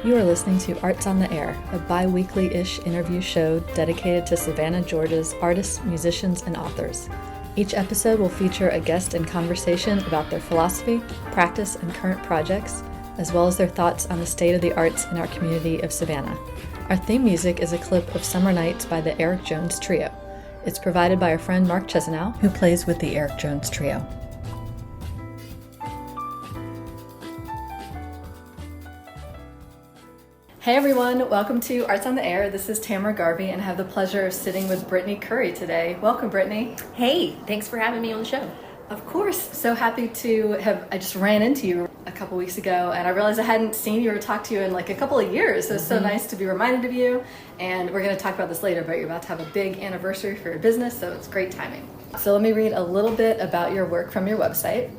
You are listening to Arts on the Air, a bi-weekly-ish interview show dedicated to Savannah, Georgia's artists, musicians, and authors. Each episode will feature a guest in conversation about their philosophy, practice, and current projects, as well as their thoughts on the state of the arts in our community of Savannah. Our theme music is a clip of Summer Nights by the Eric Jones Trio. It's provided by our friend Mark Chesanow, who plays with the Eric Jones Trio. Hey everyone, welcome to Arts on the Air. This is Tamara Garvey, and I have the pleasure of sitting with Brittany Curry today. Welcome, Brittany. Hey, thanks for having me on the show. Of course. So happy to have, I just ran into you a couple weeks ago, and I realized I hadn't seen you or talked to you in like a couple of years. So it's so nice to be reminded of you, and we're going to talk about this later, but you're about to have a big anniversary for your business, so it's great timing. So let me read a little bit about your work from your website.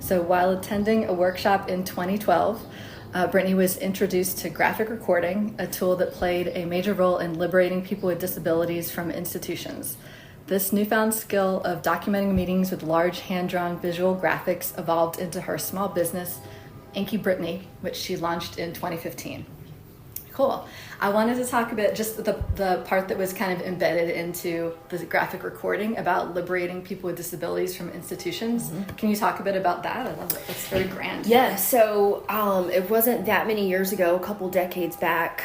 So while attending a workshop in 2012, Brittany was introduced to graphic recording, a tool that played a major role in liberating people with disabilities from institutions. This newfound skill of documenting meetings with large hand-drawn visual graphics evolved into her small business, InkyBrittany, which she launched in 2015. Cool. I wanted to talk a bit, just the part that was kind of embedded into the graphic recording about liberating people with disabilities from institutions. Can you talk a bit about that? I love it. It's very grand. Yeah, so it wasn't that many years ago, a couple decades back,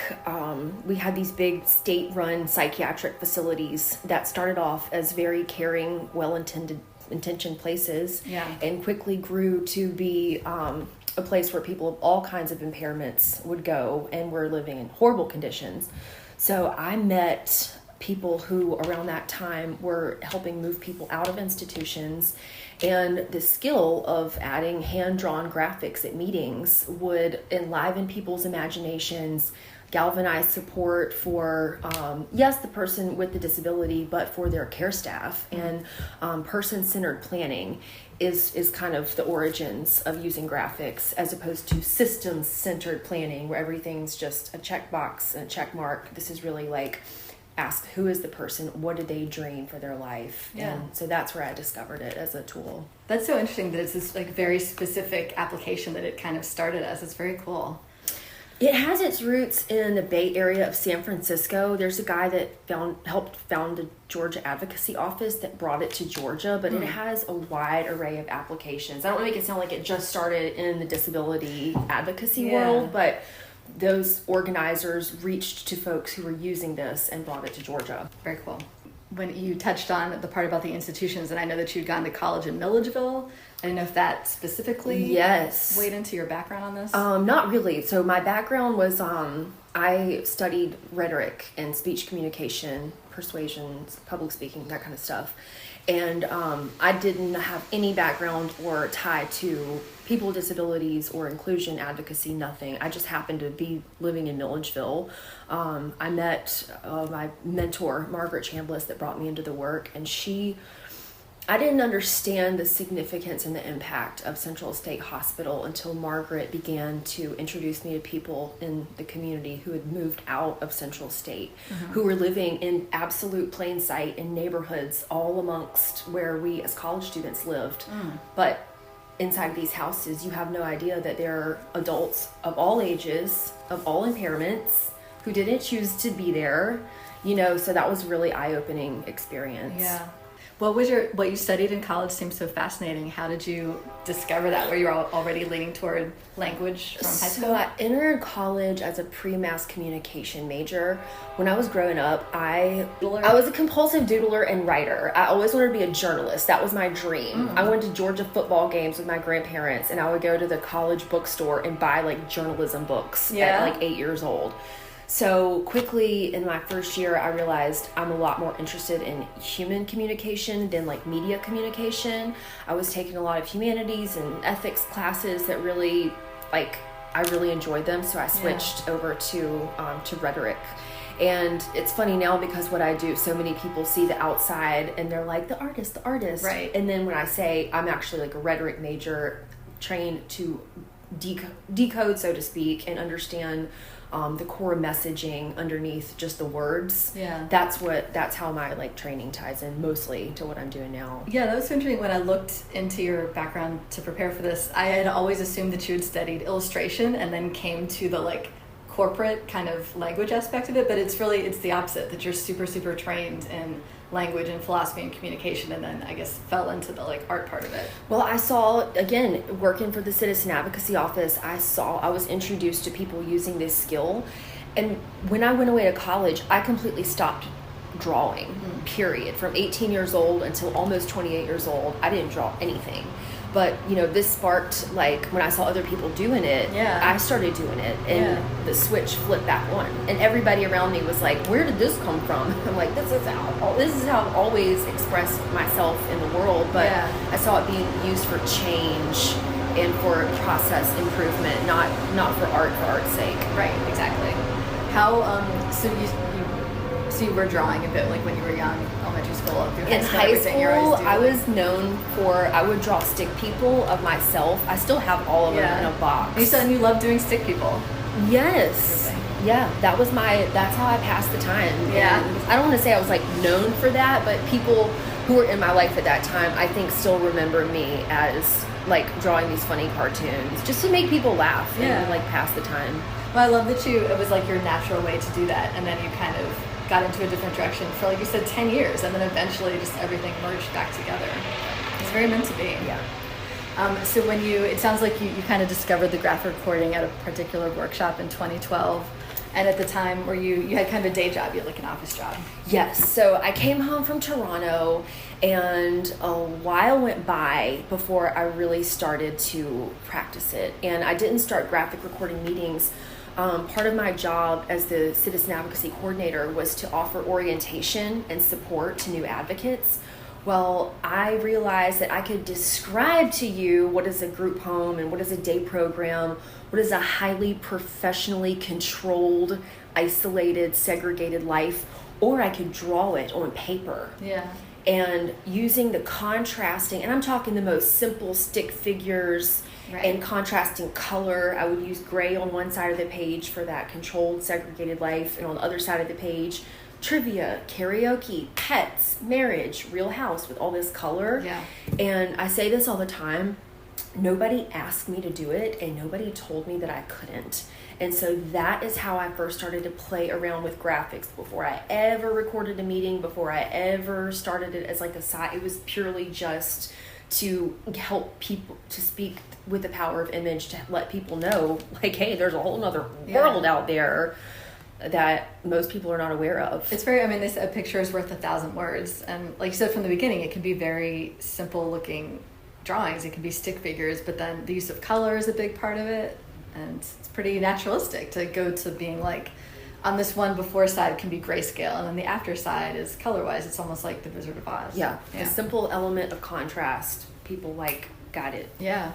we had these big state-run psychiatric facilities that started off as very caring, well-intentioned places, and quickly grew to be a place where people of all kinds of impairments would go and were living in horrible conditions. So I met people who around that time were helping move people out of institutions, and the skill of adding hand-drawn graphics at meetings would enliven people's imaginations, galvanize support for, yes, the person with the disability, but for their care staff. And person-centered planning is kind of the origins of using graphics, as opposed to systems-centered planning where everything's just a checkbox and a check mark. This is really like, ask who is the person, what did they dream for their life? And so that's where I discovered it as a tool. That's so interesting that it's this like very specific application that it kind of started as. It's very cool. It has its roots in the Bay Area of San Francisco. There's a guy that helped found the Georgia Advocacy Office that brought it to Georgia, but it has a wide array of applications. I don't want to make it sound like it just started in the disability advocacy world, but those organizers reached to folks who were using this and brought it to Georgia. Very cool. When you touched on the part about the institutions, and I know that you'd gone to college in Milledgeville, I didn't know if that specifically weighed into your background on this? Not really. So my background was, I studied rhetoric and speech communication, persuasion, public speaking, that kind of stuff. And I didn't have any background or tie to people with disabilities or inclusion advocacy, nothing. I just happened to be living in Milledgeville. I met my mentor, Margaret Chambliss, that brought me into the work, and I didn't understand the significance and the impact of Central State Hospital until Margaret began to introduce me to people in the community who had moved out of Central State, who were living in absolute plain sight in neighborhoods all amongst where we as college students lived. But inside these houses, you have no idea that there are adults of all ages, of all impairments, who didn't choose to be there, so that was really eye-opening experience. Yeah. What you studied in college seems so fascinating. How did you discover that? Were you already leaning toward language from high school? So I entered college as a pre-mass communication major. When I was growing up, I was a compulsive doodler and writer. I always wanted to be a journalist. That was my dream. I went to Georgia football games with my grandparents, and I would go to the college bookstore and buy like journalism books at like 8 years old. So quickly in my first year, I realized I'm a lot more interested in human communication than like media communication. I was taking a lot of humanities and ethics classes that really, I really enjoyed them. So I switched over to rhetoric. And it's funny now because what I do, so many people see the outside and they're like, the artist. Right. And then when I say I'm actually like a rhetoric major, trained to decode, so to speak, and understand the core messaging underneath just the words. That's how my training ties in mostly to what I'm doing now. That was so interesting. When I looked into your background to prepare for this, I had always assumed that you had studied illustration and then came to the corporate kind of language aspect of it, but it's the opposite, that you're super trained in language and philosophy and communication, and then I guess fell into the like art part of it. Well, I saw, again, working for the Citizen Advocacy Office, I was introduced to people using this skill. And when I went away to college, I completely stopped drawing, period. From 18 years old until almost 28 years old, I didn't draw anything. But, this sparked, like, when I saw other people doing it, I started doing it, and the switch flipped back on. And everybody around me was like, where did this come from? I'm like, this is how I've always expressed myself in the world, but I saw it being used for change and for process improvement, not for art's sake. Right, exactly. How, so you were drawing a bit, like when you were young, elementary school, in high school, I was known I would draw stick people of myself. I still have all of them in a box. You said you loved doing stick people. Yes. Yeah, that's how I passed the time. Yeah. And I don't want to say I was like known for that, but people who were in my life at that time, I think still remember me as like drawing these funny cartoons just to make people laugh and like pass the time. Well, I love that it was like your natural way to do that, and then you kind of got into a different direction for, like you said, 10 years, and then eventually just everything merged back together. It's very meant to be. Yeah. So it sounds like you kind of discovered the graphic recording at a particular workshop in 2012, and at the time where you had kind of a day job, you had like an office job. Yes. So I came home from Toronto, and a while went by before I really started to practice it. And I didn't start graphic recording meetings. Part of my job as the Citizen Advocacy Coordinator was to offer orientation and support to new advocates. Well, I realized that I could describe to you what is a group home and what is a day program, what is a highly professionally controlled, isolated, segregated life, or I could draw it on paper. Yeah. And using the contrasting, and I'm talking the most simple stick figures, and contrasting color. I would use gray on one side of the page for that controlled, segregated life, and on the other side of the page, trivia, karaoke, pets, marriage, real house, with all this color. Yeah. And I say this all the time, nobody asked me to do it, and nobody told me that I couldn't. And so that is how I first started to play around with graphics. Before I ever recorded a meeting, before I ever started it as like a side, it was purely just to help people, to speak with the power of image, to let people know, like, hey, there's a whole nother world out there that most people are not aware of. It's very, they said a picture is worth 1,000 words. And like you said from the beginning, it can be very simple looking drawings. It can be stick figures, but then the use of color is a big part of it. And it's pretty naturalistic to go to being like, on this one before side can be grayscale, and then the after side is color-wise. It's almost like the Wizard of Oz. Yeah. The simple element of contrast, people got it. Yeah.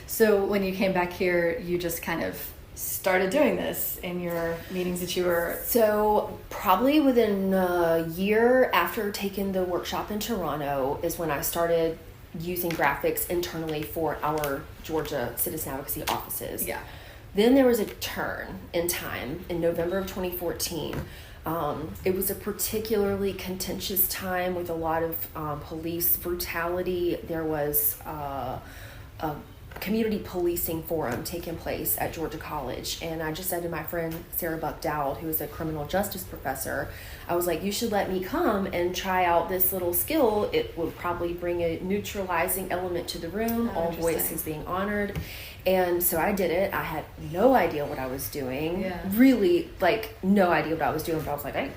So when you came back here, you just kind of started doing this in your meetings that you were... So probably within a year after taking the workshop in Toronto is when I started using graphics internally for our Georgia Citizen Advocacy offices. Yeah. Then there was a turn in time in November of 2014. It was a particularly contentious time with a lot of police brutality. There was a community policing forum taking place at Georgia College. And I just said to my friend Sarah Buck Dowd, who is a criminal justice professor, I was like, you should let me come and try out this little skill. It would probably bring a neutralizing element to the room, all voices being honored. And so I did it. I had no idea what I was doing. Yeah. Really, no idea what I was doing. But I was like, hey,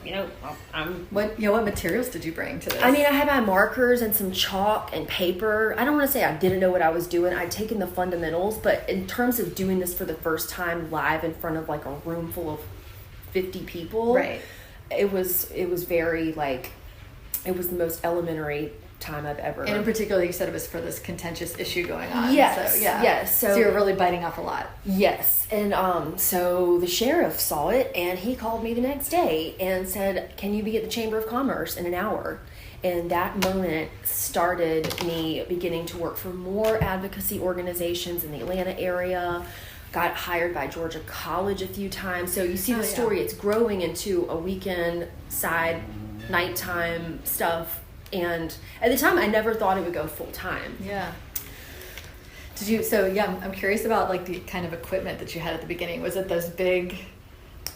What materials did you bring to this? I had my markers and some chalk and paper. I don't want to say I didn't know what I was doing. I'd taken the fundamentals, but in terms of doing this for the first time live in front of a room full of 50 people, right? It was very it was the most elementary time I've ever. And in particular, you said it was for this contentious issue going on. Yes. So, yeah. Yes. So you're really biting off a lot. Yes. And so the sheriff saw it, and he called me the next day and said, can you be at the Chamber of Commerce in an hour? And that moment started me beginning to work for more advocacy organizations in the Atlanta area. Got hired by Georgia College a few times. So you see the story, It's growing into a weekend side, nighttime stuff. And at the time, I never thought it would go full time. Yeah. I'm curious about the kind of equipment that you had at the beginning. Was it those big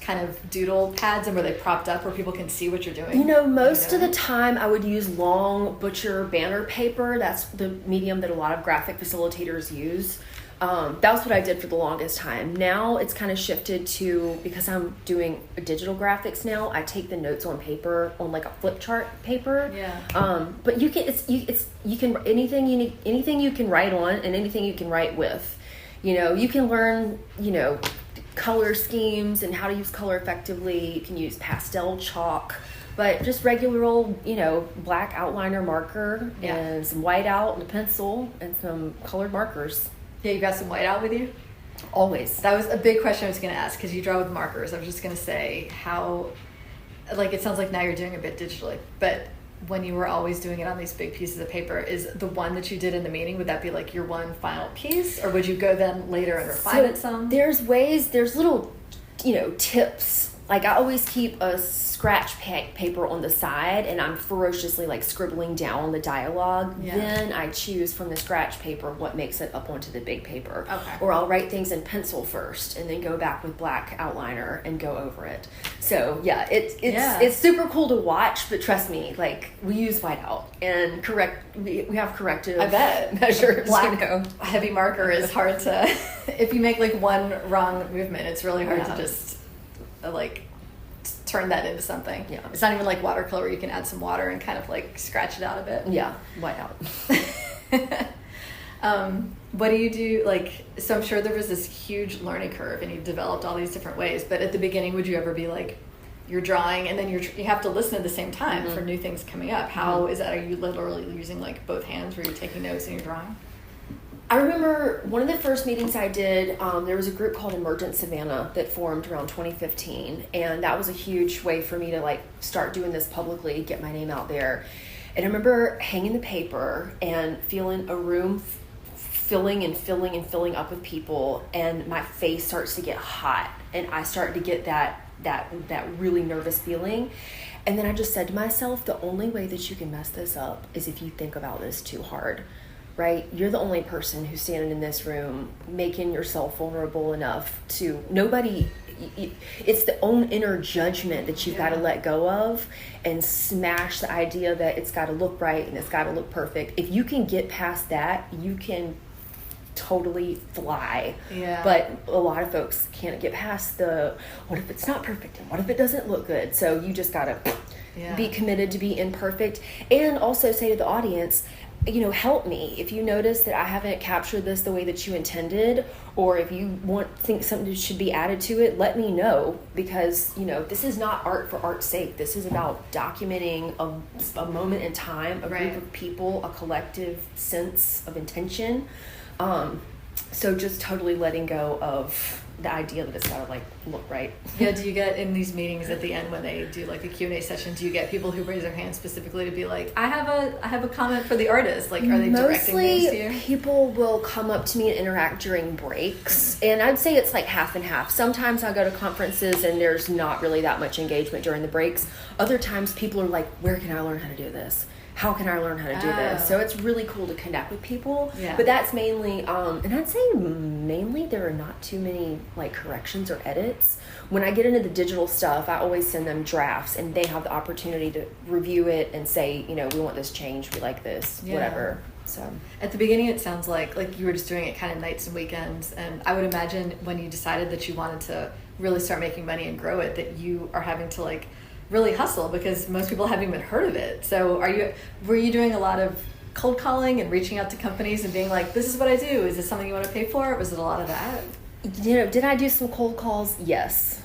kind of doodle pads, and were they propped up where people can see what you're doing? You know, most of the time I would use long butcher banner paper. That's the medium that a lot of graphic facilitators use. That was what I did for the longest time. Now it's kind of shifted to, because I'm doing digital graphics now, I take the notes on paper, on like a flip chart paper. Yeah. But you can, you can, anything you can write on and anything you can write with. You know, you can learn, you know, color schemes and how to use color effectively. You can use pastel chalk, but just regular old, you know, black outliner marker and some white out and a pencil and some colored markers. Yeah, you got some white out with you? Always. That was a big question I was going to ask, because you draw with markers. I was just going to say how, like, it sounds like now you're doing a bit digitally, but when you were always doing it on these big pieces of paper, is the one that you did in the meeting, would that be like your one final piece, or would you go then later and refine it some? There's little, you know, tips. Like, I always keep a scratch paper on the side, and I'm ferociously like scribbling down the dialogue. Yeah. Then I choose from the scratch paper what makes it up onto the big paper. Okay. Or I'll write things in pencil first, and then go back with black outliner and go over it. So yeah, it's super cool to watch, but trust me, like, we use whiteout and we have corrective I bet measures. Black, you know, heavy marker is hard to. If you make like one wrong movement, it's really hard to just like turn that into something. Yeah. It's not even like watercolor where you can add some water and kind of like scratch it out a bit. Yeah, whiteout. What do you do? Like, so I'm sure there was this huge learning curve and you developed all these different ways, but at the beginning, would you ever be like, you're drawing and then you have to listen at the same time for new things coming up? How is that? Are you literally using like both hands where you're taking notes and you're drawing? I remember one of the first meetings I did, there was a group called Emergent Savannah that formed around 2015, and that was a huge way for me to like start doing this publicly, get my name out there. And I remember hanging the paper and feeling a room filling up with people, and my face starts to get hot, and I start to get that really nervous feeling. And then I just said to myself, the only way that you can mess this up is if you think about this too hard. Right? You're the only person who's standing in this room making yourself vulnerable enough to it's the own inner judgment that you've got to let go of and smash the idea that it's got to look right and it's got to look perfect. If you can get past that, you can totally fly. Yeah. But a lot of folks can't get past the, what if it's not perfect and what if it doesn't look good? So you just got to be committed to be imperfect, and also say to the audience, you know, help me. If you notice that I haven't captured this the way that you intended, or if you think something should be added to it, let me know, because, you know, this is not art for art's sake. This is about documenting a moment in time, a group of people, a collective sense of intention. So just totally letting go of the idea that it's gotta like look right. Yeah. Do you get in these meetings at the end when they do like a Q&A session, do you get people who raise their hands specifically to be like, I have a comment for the artist? Like, are they directing things to you? Mostly people will come up to me and interact during breaks, and I'd say it's like half and half. Sometimes I go to conferences and there's not really that much engagement during the breaks. Other times people are like, where can I learn how to do this? How can I learn how to do this? So it's really cool to connect with people. Yeah. But that's mainly, and I'd say mainly there are not too many like corrections or edits. When I get into the digital stuff, I always send them drafts, and they have the opportunity to review it and say, you know, we want this changed, we like this, whatever. So at the beginning, it sounds like you were just doing it kind of nights and weekends. And I would imagine when you decided that you wanted to really start making money and grow it, that you are having to like really hustle, because most people haven't even heard of it. So were you doing a lot of cold calling and reaching out to companies and being like, this is what I do, is this something you want to pay for? Or was it a lot of that? You know, did I do some cold calls? Yes.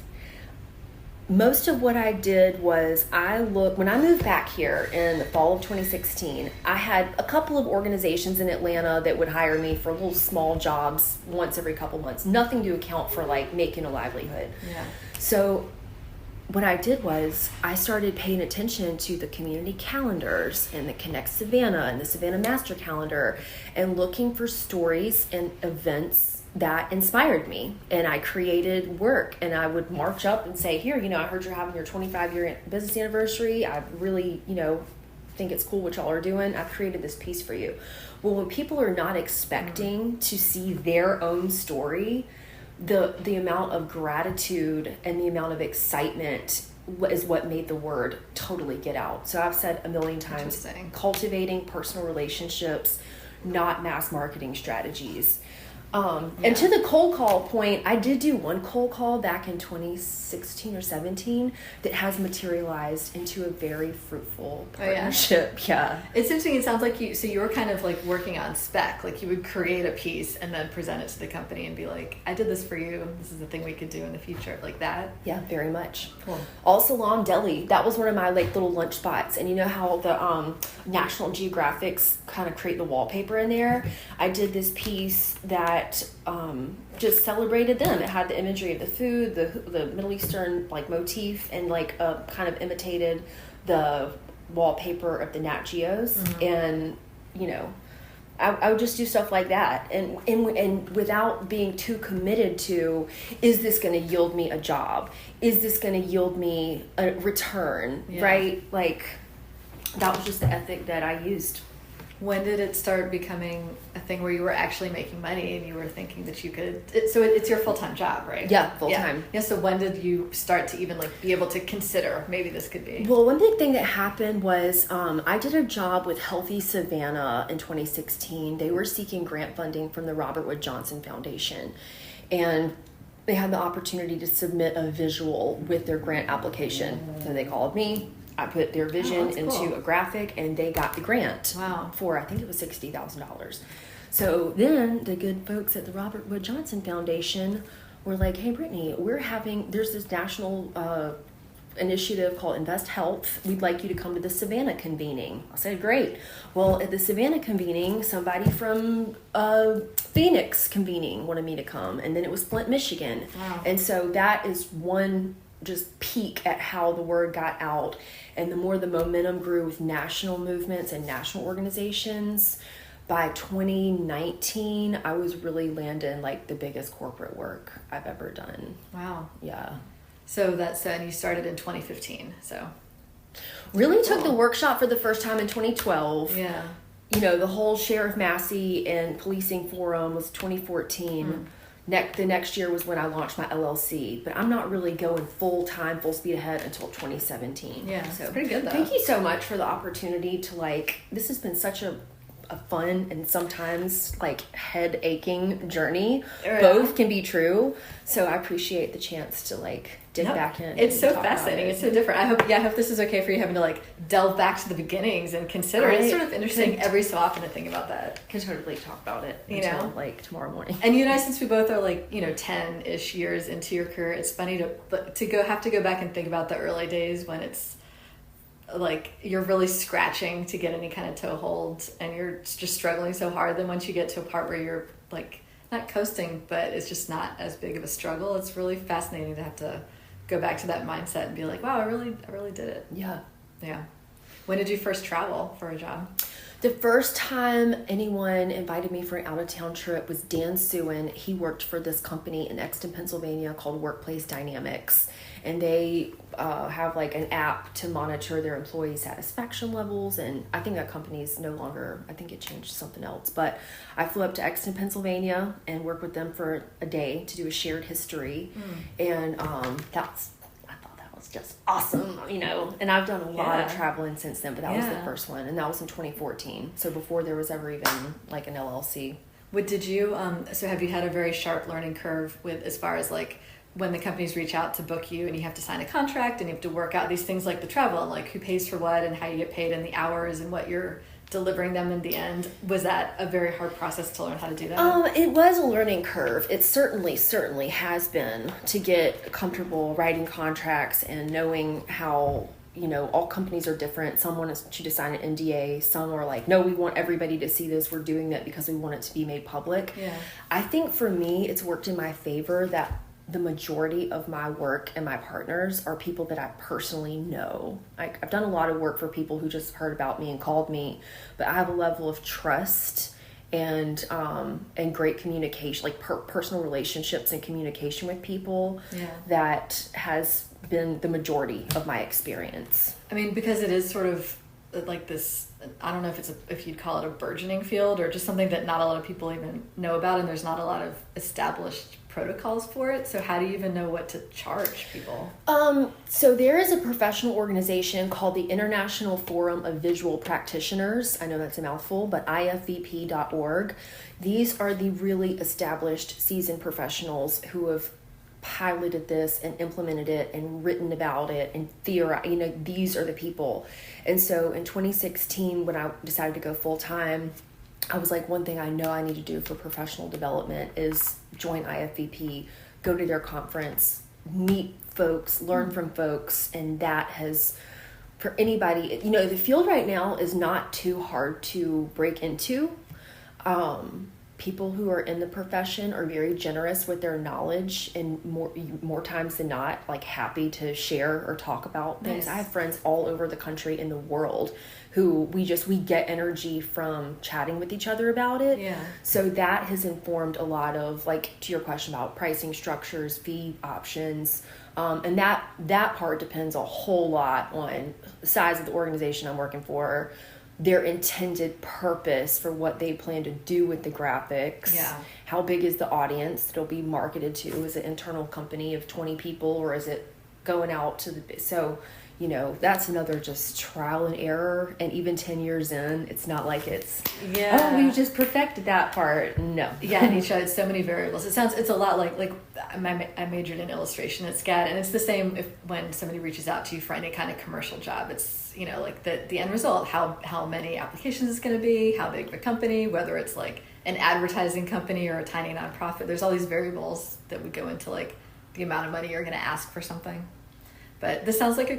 Most of what I did was when I moved back here in the fall of 2016, I had a couple of organizations in Atlanta that would hire me for little small jobs once every couple months, nothing to account for like making a livelihood. Yeah. So what I did was I started paying attention to the community calendars and the Connect Savannah and the Savannah Master Calendar, and looking for stories and events that inspired me. And I created work, and I would march up and say, here, you know, I heard you're having your 25-year business anniversary. I really, you know, think it's cool what y'all are doing. I've created this piece for you. Well, when people are not expecting to see their own story, the amount of gratitude and the amount of excitement is what made the word totally get out. So I've said a million times, cultivating personal relationships, not mass marketing strategies. And to the cold call point, I did do one cold call back in 2016 or 17 that has materialized into a very fruitful partnership. Yeah. It's interesting. It sounds like you were kind of like working on spec, like you would create a piece and then present it to the company and be like, I did this for you. This is the thing we could do in the future, like that. Yeah, very much. Cool. All Salon Deli. That was one of my like little lunch spots. And you know how the National Geographics kind of create the wallpaper in there? I did this piece that just celebrated them. It had the imagery of the food, the Middle Eastern like motif, and like kind of imitated the wallpaper of the Nat Geos. And you know, I would just do stuff like that, and without being too committed to, is this going to yield me a job? Is this going to yield me a return? Right? Like that was just the ethic that I used. When did it start becoming a thing where you were actually making money and you were thinking that you could, so it's your full-time job, right? Yeah, full-time. Yeah, so when did you start to even like be able to consider maybe this could be? Well, one big thing that happened was I did a job with Healthy Savannah in 2016. They were seeking grant funding from the Robert Wood Johnson Foundation. And they had the opportunity to submit a visual with their grant application. So they called me. I put their vision into a graphic, and they got the grant for, I think it was $60,000. So then the good folks at the Robert Wood Johnson Foundation were like, hey, Brittany, there's this national initiative called Invest Health. We'd like you to come to the Savannah convening. I said, great. Well, at the Savannah convening, somebody from Phoenix convening wanted me to come, and then it was Flint, Michigan. Wow. And so that is one just peek at how the word got out. And the more the momentum grew with national movements and national organizations, by 2019, I was really landing like the biggest corporate work I've ever done. Wow. Yeah. So and you started in 2015. So really took the workshop for the first time in 2012. Yeah. You know, the whole Sheriff Massey and Policing Forum was 2014. The next year was when I launched my LLC, but I'm not really going full-time, full speed ahead until 2017. Yeah, so it's pretty good though. Thank you so much for the opportunity to this has been such a fun and sometimes head aching journey. Yeah. Both can be true. So I appreciate the chance to dig back in. It's so fascinating. It's so different. I hope this is okay for you having to delve back to the beginnings and consider it. It's sort of interesting every so often to think about that. Can totally talk about it until tomorrow morning. And since we both are 10-ish years into your career, it's funny to have to go back and think about the early days when it's you're really scratching to get any kind of toehold and you're just struggling so hard. Then once you get to a part where you're not coasting, but it's just not as big of a struggle, it's really fascinating to have to go back to that mindset and be like, wow, I really did it. Yeah. Yeah. When did you first travel for a job? The first time anyone invited me for an out-of-town trip was Dan Suen. He worked for this company in Exton, Pennsylvania called Workplace Dynamics. And they have an app to monitor their employee satisfaction levels. And I think that company's no longer, I think it changed to something else. But I flew up to Exton, Pennsylvania and worked with them for a day to do a shared history. And was just awesome, and I've done a lot of traveling since then, but that was the first one, and that was in 2014, so before there was ever even an LLC. Did you so have you had a very sharp learning curve with as far as when the companies reach out to book you and you have to sign a contract and you have to work out these things like the travel and who pays for what and how you get paid and the hours and what you're delivering them in the end? Was that a very hard process to learn how to do that? It was a learning curve. It certainly has been to get comfortable writing contracts and knowing how, all companies are different. Some want you to sign an NDA. Some are no, we want everybody to see this. We're doing that because we want it to be made public. Yeah. I think for me, it's worked in my favor that the majority of my work and my partners are people that I personally know. I've done a lot of work for people who just heard about me and called me, but I have a level of trust and great communication, personal relationships and communication with people that has been the majority of my experience. I mean, because it is sort of this, I don't know if you'd call it a burgeoning field or just something that not a lot of people even know about, and there's not a lot of established protocols for it. So how do you even know what to charge people? So there is a professional organization called the International Forum of Visual Practitioners. I know that's a mouthful, but ifvp.org. These are the really established, seasoned professionals who have piloted this and implemented it and written about it and theorized. These are the people. And so in 2016, when I decided to go full time, I was like, one thing I know I need to do for professional development is join IFVP, go to their conference, meet folks, learn from folks. And that has, for anybody, the field right now is not too hard to break into. People who are in the profession are very generous with their knowledge, and more times than not, like, happy to share or talk about things. Nice. I have friends all over the country and the world who we get energy from chatting with each other about it. Yeah. So that has informed a lot of, like, to your question about pricing structures, fee options. And that part depends a whole lot on the size of the organization I'm working for, their intended purpose for what they plan to do with the graphics. Yeah. How big is the audience that it'll be marketed to? Is it an internal company of 20 people, or is it going out to the... So, that's another just trial and error. And even 10 years in, it's not like it's, we just perfected that part. No. Yeah, and you tried so many variables. It's a lot like I majored in illustration at SCAD, and it's the same when somebody reaches out to you for any kind of commercial job. It's, like the end result, how many applications it's going to be, how big of a company, whether it's like an advertising company or a tiny nonprofit. There's all these variables that would go into like the amount of money you're going to ask for something. But this sounds like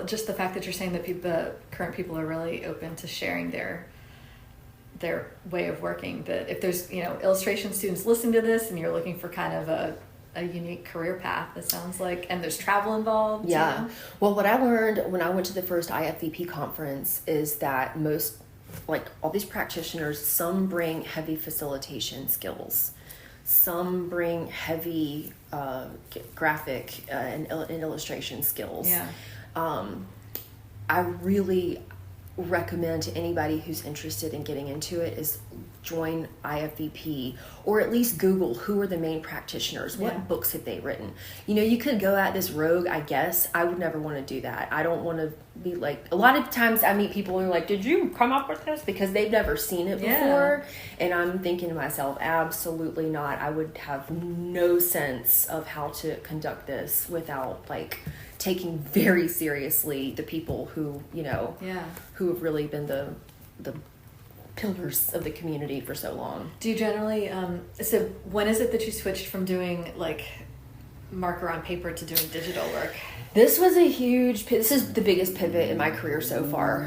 just the fact that you're saying that the current people are really open to sharing their way of working. That if there's, illustration students listening to this and you're looking for kind of a unique career path, it sounds like, and there's travel involved. Yeah. Well, what I learned when I went to the first IFVP conference is that most, like, all these practitioners, some bring heavy facilitation skills. Some bring heavy graphic and illustration skills. Yeah. I really recommend to anybody who's interested in getting into it is join IFVP, or at least Google who are the main practitioners. What books have they written? You could go at this rogue, I guess. I would never want to do that. I don't want to be like, a lot of times I meet people who are like, did you come up with this? Because they've never seen it before. And I'm thinking to myself, absolutely not. I would have no sense of how to conduct this without, like, taking very seriously the people who, who have really been the pillars of the community for so long. Do you generally, so when is it that you switched from doing like marker on paper to doing digital work? This is the biggest pivot in my career so far.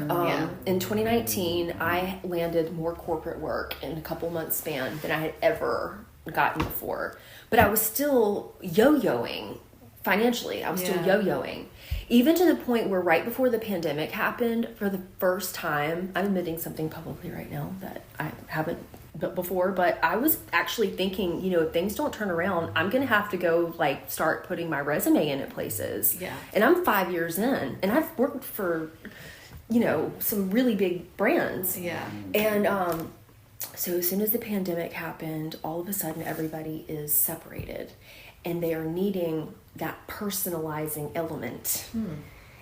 In 2019, I landed more corporate work in a couple months span than I had ever gotten before. But I was still yo-yoing financially. I was still yo-yoing. Even to the point where right before the pandemic happened, for the first time, I'm admitting something publicly right now that I haven't before, but I was actually thinking, if things don't turn around, I'm going to have to go, like, start putting my resume in at places. Yeah. And I'm 5 years in, and I've worked for, some really big brands. Yeah. And so as soon as the pandemic happened, all of a sudden everybody is separated, and they are needing that personalizing element.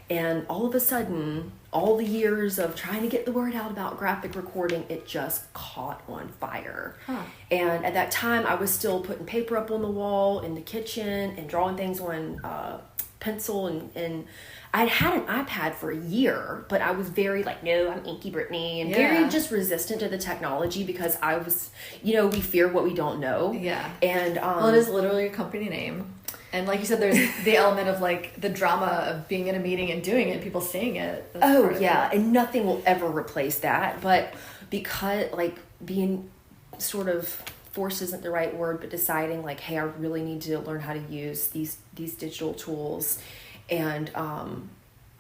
And all of a sudden, all the years of trying to get the word out about graphic recording, it just caught on fire. And at that time, I was still putting paper up on the wall in the kitchen and drawing things on pencil. And I'd had an iPad for a year, but I was very like, no, I'm InkyBrittany, and very just resistant to the technology because I was, we fear what we don't know. Yeah. And well, it is literally a company name. And like you said, there's the element of like the drama of being in a meeting and doing it, people seeing it. And nothing will ever replace that. But because, like, being sort of forced isn't the right word, but deciding like, hey, I really need to learn how to use these digital tools. And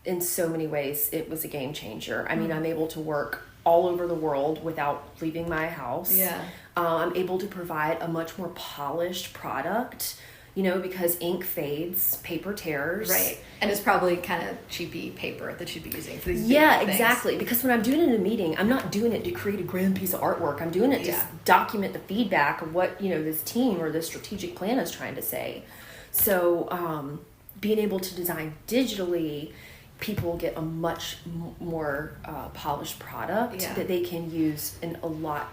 in so many ways, it was a game changer. I mean, I'm able to work all over the world without leaving my house. Yeah. I'm able to provide a much more polished product because ink fades, paper tears. Right. And it's probably kind of cheapy paper that you'd be using for these big things. Exactly. Because when I'm doing it in a meeting, I'm not doing it to create a grand piece of artwork. I'm doing it to document the feedback of what, this team or this strategic plan is trying to say. So being able to design digitally, people get a much more polished product that they can use in a lot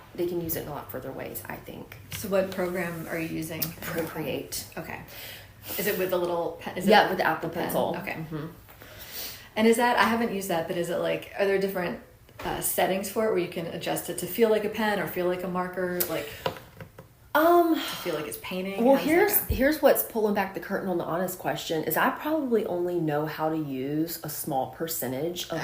further ways, I think. So what program are you using? Procreate. Okay. Is it with the little pen? With the Apple Pencil. Okay. Mm-hmm. And is that, I haven't used that, but is it like, are there different settings for it where you can adjust it to feel like a pen or feel like a marker? Like, to feel like it's painting? Well, here's what's pulling back the curtain on the honest question is I probably only know how to use a small percentage of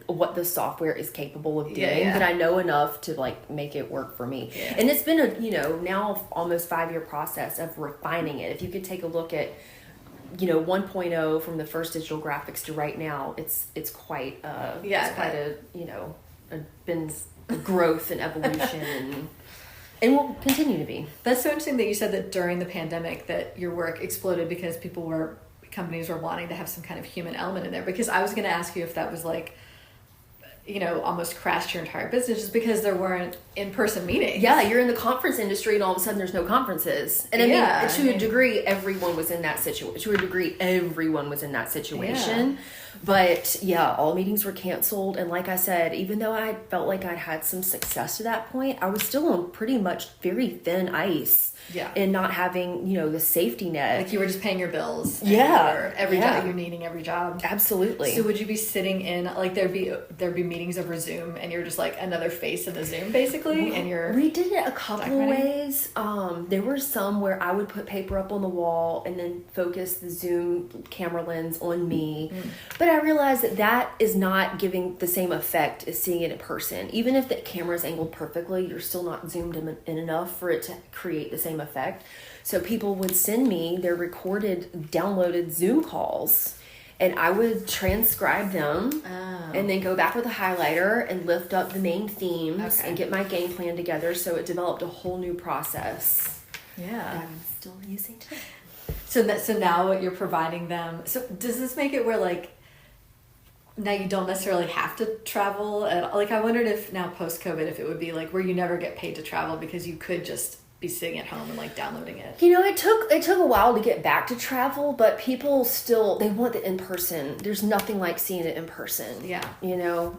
what the software is capable of doing, but I know enough to like make it work for me. Yeah. And it's been a now almost 5-year process of refining it. If you could take a look at 1.0 from the first digital graphics to right now, it's quite been a growth and evolution and will continue to be. That's so interesting that you said that during the pandemic that your work exploded because companies were wanting to have some kind of human element in there. Because I was going to ask you if that was like, almost crashed your entire business just because there weren't in-person meetings. Yeah, you're in the conference industry and all of a sudden there's no conferences. And to a degree, everyone was in that situation. Yeah. But all meetings were canceled. And like I said, even though I felt like I'd had some success to that point, I was still on pretty much very thin ice. Yeah. And not having, the safety net. Like you were just paying your bills. Yeah. Every job, you're needing every job. Absolutely. So would you be sitting in, like there'd be meetings over Zoom and you're just like another face of the Zoom basically? And we did it a couple of ways. There were some where I would put paper up on the wall and then focus the Zoom camera lens on me. But I realized that is not giving the same effect as seeing it in person. Even if the camera is angled perfectly, you're still not zoomed in enough for it to create the same effect. So people would send me their downloaded Zoom calls, and I would transcribe them and then go back with a highlighter and lift up the main themes and get my game plan together. So it developed a whole new process. Yeah. That I'm still using today. So now you're providing them. So does this make it where like now you don't necessarily have to travel? Like I wondered if now post-COVID, if it would be like where you never get paid to travel because you could just be sitting at home and like downloading it. It took a while to get back to travel, but people still, they want the in-person. There's nothing like seeing it in person. Yeah.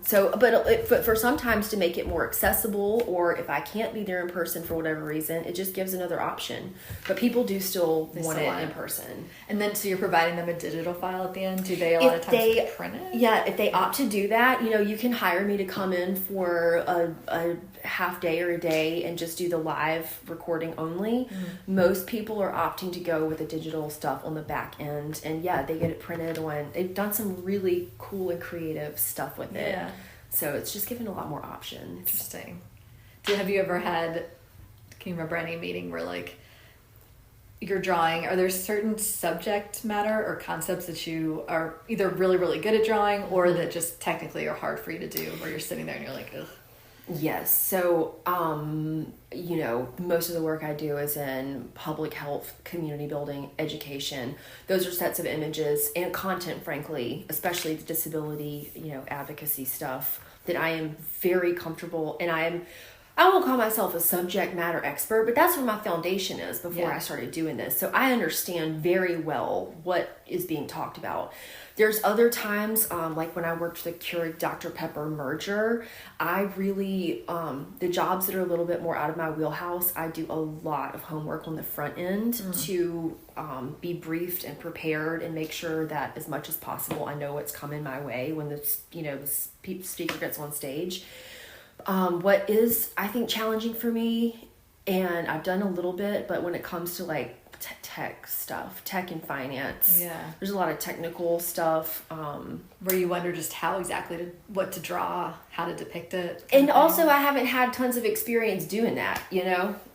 So, but for sometimes to make it more accessible, or if I can't be there in person for whatever reason, it just gives another option. But people do still want it in person. And then so you're providing them a digital file at the end? Do they a lot of times print it? Yeah, if they opt to do that, you can hire me to come in for a half day or a day and just do the live recording only. Most people are opting to go with the digital stuff on the back end, and they get it printed on. They've done some really cool and creative stuff with it. So it's just given a lot more options. Interesting. Have you ever had, can you remember any meeting where like you're drawing, are there certain subject matter or concepts that you are either really, really good at drawing or that just technically are hard for you to do, where you're sitting there and you're like, ugh? Yes. So, most of the work I do is in public health, community building, education. Those are sets of images and content, frankly, especially the disability, advocacy stuff that I am very comfortable. And I won't call myself a subject matter expert, but that's where my foundation is before I started doing this. So I understand very well what is being talked about. There's other times, like when I worked for the Keurig Dr. Pepper merger, I really, the jobs that are a little bit more out of my wheelhouse, I do a lot of homework on the front end to be briefed and prepared and make sure that as much as possible I know what's coming my way when the speaker gets on stage. What is, I think, challenging for me, and I've done a little bit, but when it comes to like tech stuff, tech and finance, there's a lot of technical stuff where you wonder just how exactly what to draw, how to depict it. And also I haven't had tons of experience doing that,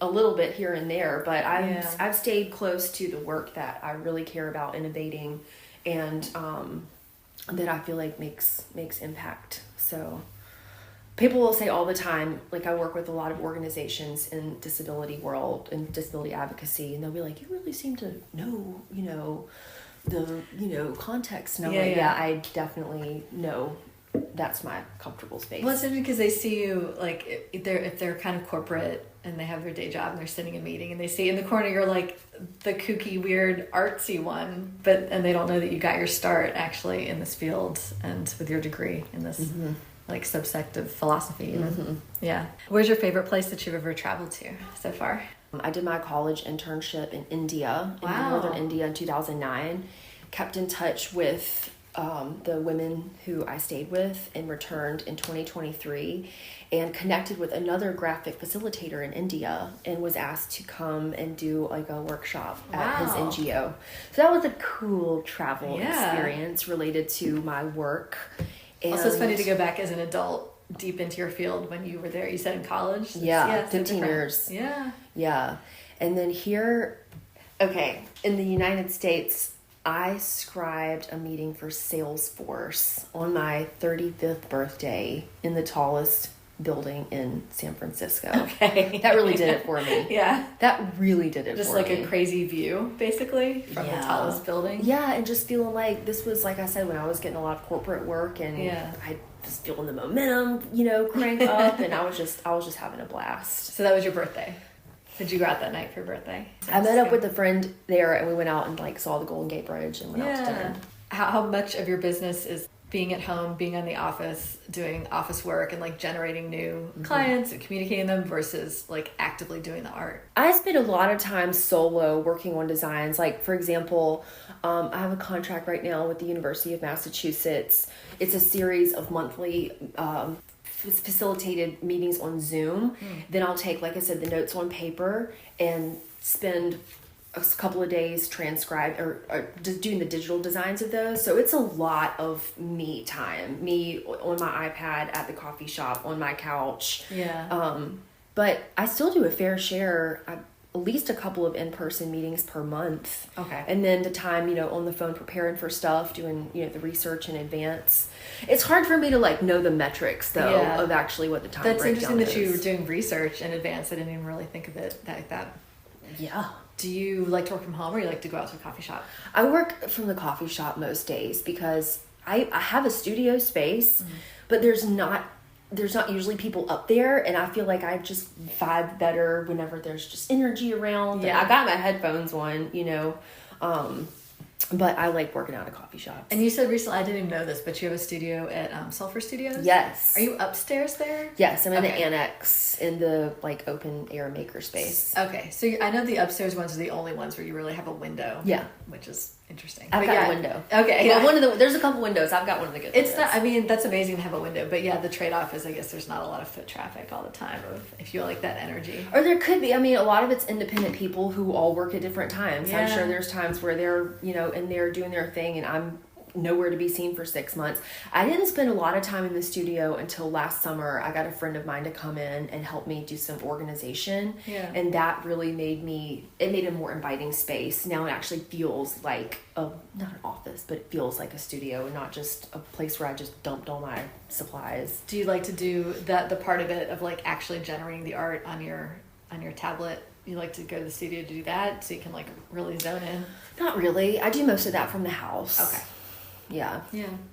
a little bit here and there, but I've stayed close to the work that I really care about innovating and that I feel like makes impact. So People will say all the time, like I work with a lot of organizations in disability world and disability advocacy, and they'll be like, you really seem to know, the context. And I'm I definitely know that's my comfortable space. Well, it's interesting because they see you like if they're kind of corporate and they have their day job and they're sitting in a meeting and they see in the corner you're like the kooky, weird, artsy one, and they don't know that you got your start actually in this field and with your degree in this like subsect of philosophy. Yeah. Where's your favorite place that you've ever traveled to so far? I did my college internship in India, in northern India in 2009. Kept in touch with the women who I stayed with and returned in 2023, and connected with another graphic facilitator in India and was asked to come and do like a workshop at his NGO. So that was a cool travel experience related to my work. And also, it's funny to go back as an adult deep into your field when you were there. You said in college? 15 years. Yeah. And then here, in the United States, I scribed a meeting for Salesforce on my 35th birthday in the tallest building in San Francisco. Okay. That really did it for me. Yeah. That really did it just for me. Just like a crazy view, basically, from the tallest building. Yeah, and just feeling like this was, like I said, when I was getting a lot of corporate work, and I was feeling the momentum, crank up, and I was just having a blast. So that was your birthday. Did you go out that night for your birthday? I met up with a friend there, and we went out and like saw the Golden Gate Bridge and went out to dinner. How much of your business is being at home, being in the office, doing office work, and like generating new clients and communicating them versus like actively doing the art? I spend a lot of time solo working on designs. Like, for example, I have a contract right now with the University of Massachusetts. It's a series of monthly facilitated meetings on Zoom. Then I'll take, like I said, the notes on paper and spend a couple of days transcribe or just doing the digital designs of those. So it's a lot of me time, me on my iPad at the coffee shop, on my couch. But I still do a fair share, at least a couple of in-person meetings per month. Okay. And then the time, on the phone preparing for stuff, doing, the research in advance. It's hard for me to like know the metrics though of actually what the time breakdown is. That's interesting that you were doing research in advance. I didn't even really think of it like that. Yeah. Do you like to work from home or you like to go out to a coffee shop? I work from the coffee shop most days because I have a studio space, but there's not usually people up there, and I feel like I just vibe better whenever there's just energy around. Yeah. I got my headphones on, but I like working out at coffee shops. And you said recently, I didn't even know this, but you have a studio at Sulphur Studios? Yes. Are you upstairs there? Yes, I'm in the annex in the like open air maker space. Okay, so I know the upstairs ones are the only ones where you really have a window. Yeah. Which is interesting. I've got a window. Okay. Well, there's a couple windows. I've got one of the good windows. That's amazing to have a window, but the trade-off is I guess there's not a lot of foot traffic all the time if you like that energy. Or there could be. I mean, a lot of it's independent people who all work at different times. Yeah. I'm sure there's times where they're, in there doing their thing and I'm nowhere to be seen for 6 months. I didn't spend a lot of time in the studio until last summer. I got a friend of mine to come in and help me do some organization. Yeah. And that really made a more inviting space. Now it actually feels like not an office, but it feels like a studio, not just a place where I just dumped all my supplies. Do you like to do the part of it of like actually generating the art on your tablet? You like to go to the studio to do that so you can like really zone in? Not really. I do most of that from the house. Okay. Yeah.